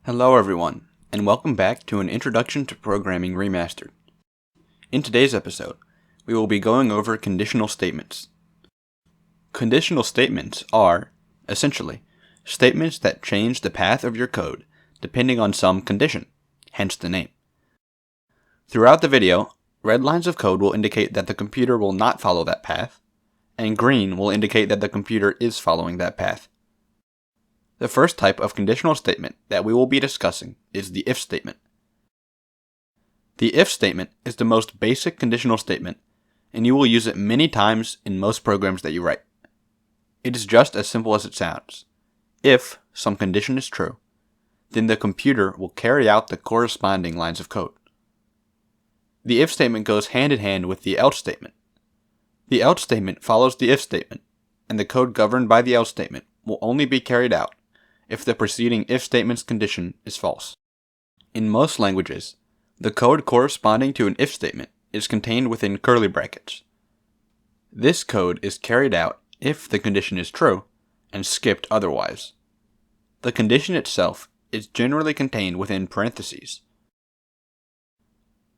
Hello everyone, and welcome back to an Introduction to Programming Remastered. In today's episode, we will be going over conditional statements. Conditional statements are, essentially, statements that change the path of your code depending on some condition, hence the name. Throughout the video, red lines of code will indicate that the computer will not follow that path, and green will indicate that the computer is following that path. The first type of conditional statement that we will be discussing is the if statement. The if statement is the most basic conditional statement, and you will use it many times in most programs that you write. It is just as simple as it sounds. If some condition is true, then the computer will carry out the corresponding lines of code. The if statement goes hand in hand with the else statement. The else statement follows the if statement, and the code governed by the else statement will only be carried out if the preceding if statement's condition is false. In most languages, the code corresponding to an if statement is contained within curly brackets. This code is carried out if the condition is true and skipped otherwise. The condition itself is generally contained within parentheses.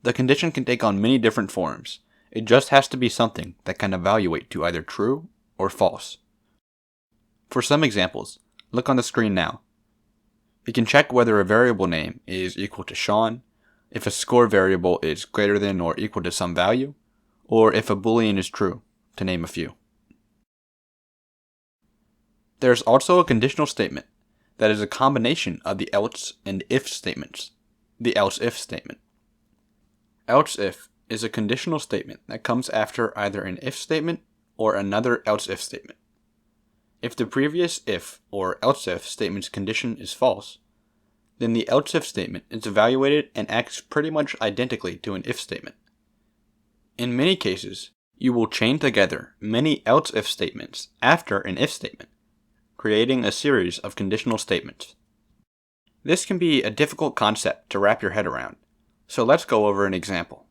The condition can take on many different forms. It just has to be something that can evaluate to either true or false. For some examples, look on the screen now. You can check whether a variable name is equal to Sean, if a score variable is greater than or equal to some value, or if a boolean is true, to name a few. There is also a conditional statement that is a combination of the else and if statements, the else-if statement. Else-if is a conditional statement that comes after either an if statement or another else-if statement. If the previous if or else-if statement's condition is false, then the else-if statement is evaluated and acts pretty much identically to an if statement. In many cases, you will chain together many else-if statements after an if statement, creating a series of conditional statements. This can be a difficult concept to wrap your head around, so let's go over an example.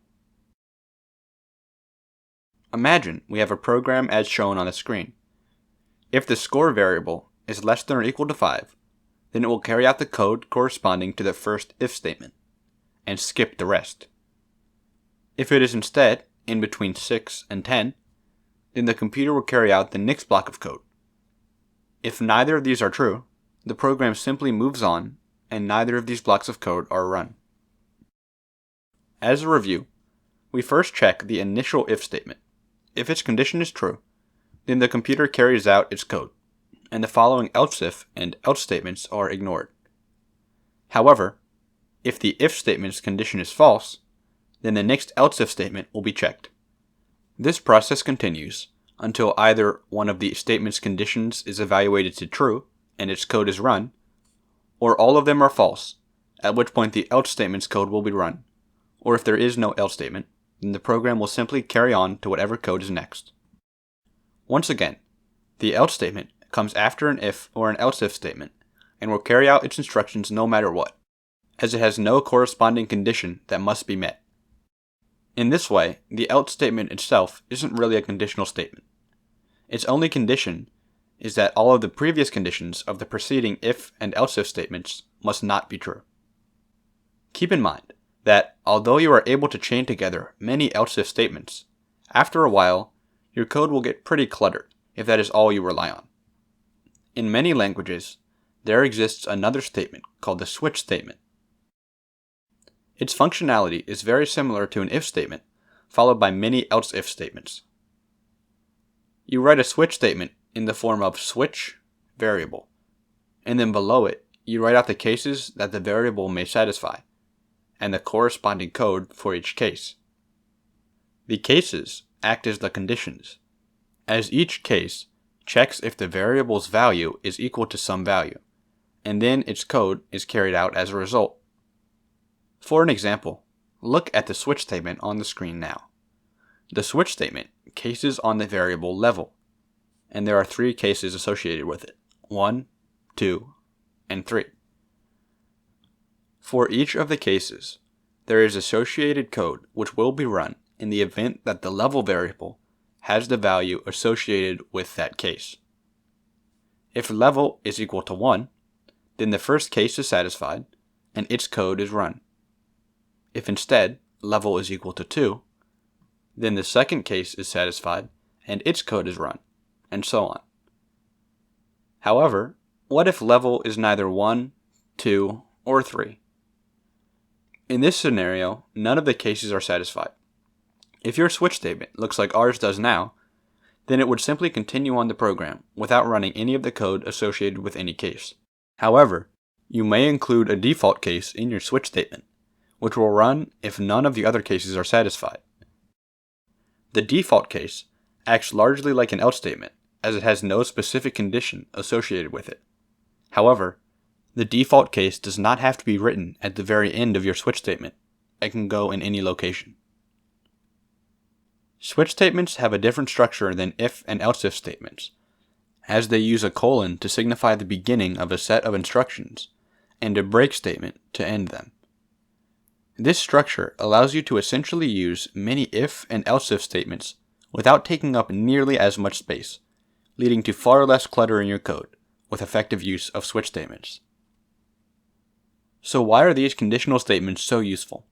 Imagine we have a program as shown on the screen. If the score variable is less than or equal to 5, then it will carry out the code corresponding to the first if statement, and skip the rest. If it is instead in between 6 and 10, then the computer will carry out the next block of code. If neither of these are true, the program simply moves on, and neither of these blocks of code are run. As a review, we first check the initial if statement. If its condition is true, then the computer carries out its code, and the following else-if and else statements are ignored. However, if the if statement's condition is false, then the next else-if statement will be checked. This process continues until either one of the statement's conditions is evaluated to true and its code is run, or all of them are false, at which point the else statement's code will be run, or if there is no else statement, then the program will simply carry on to whatever code is next. Once again, the else statement comes after an if or an else-if statement, and will carry out its instructions no matter what, as it has no corresponding condition that must be met. In this way, the else statement itself isn't really a conditional statement. Its only condition is that all of the previous conditions of the preceding if and else-if statements must not be true. Keep in mind that although you are able to chain together many else-if statements, after a while, your code will get pretty cluttered if that is all you rely on. In many languages, there exists another statement called the switch statement. Its functionality is very similar to an if statement, followed by many else-if statements. You write a switch statement in the form of switch variable, and then below it, you write out the cases that the variable may satisfy, and the corresponding code for each case. The cases act as the conditions, as each case checks if the variable's value is equal to some value, and then its code is carried out as a result. For an example, look at the switch statement on the screen now. The switch statement cases on the variable level, and there are 3 cases associated with it, 1, 2, and 3. For each of the cases, there is associated code which will be run in the event that the level variable has the value associated with that case. If level is equal to 1, then the first case is satisfied, and its code is run. If instead level is equal to 2, then the second case is satisfied and its code is run, and so on. However, what if level is neither 1, 2, or 3? In this scenario, none of the cases are satisfied. If your switch statement looks like ours does now, then it would simply continue on the program without running any of the code associated with any case. However, you may include a default case in your switch statement, which will run if none of the other cases are satisfied. The default case acts largely like an else statement, as it has no specific condition associated with it. However, the default case does not have to be written at the very end of your switch statement. It can go in any location. Switch statements have a different structure than if and else if statements, as they use a colon to signify the beginning of a set of instructions, and a break statement to end them. This structure allows you to essentially use many if and else if statements without taking up nearly as much space, leading to far less clutter in your code with effective use of switch statements. So why are these conditional statements so useful?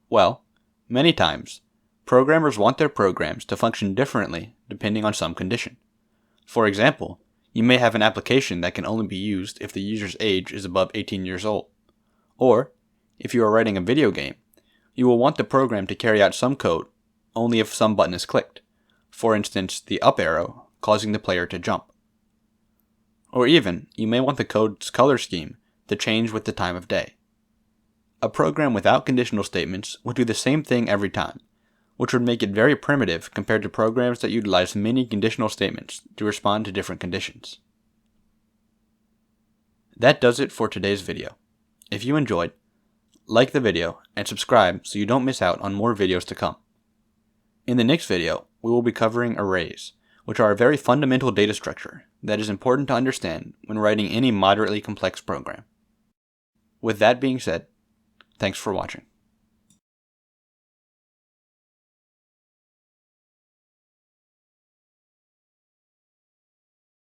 Well, many times, programmers want their programs to function differently depending on some condition. For example, you may have an application that can only be used if the user's age is above 18 years old. Or, if you are writing a video game, you will want the program to carry out some code only if some button is clicked, for instance the up arrow causing the player to jump. Or even, you may want the code's color scheme to change with the time of day. A program without conditional statements would do the same thing every time, which would make it very primitive compared to programs that utilize many conditional statements to respond to different conditions. That does it for today's video. If you enjoyed, like the video and subscribe so you don't miss out on more videos to come. In the next video, we will be covering arrays, which are a very fundamental data structure that is important to understand when writing any moderately complex program. With that being said, thanks for watching.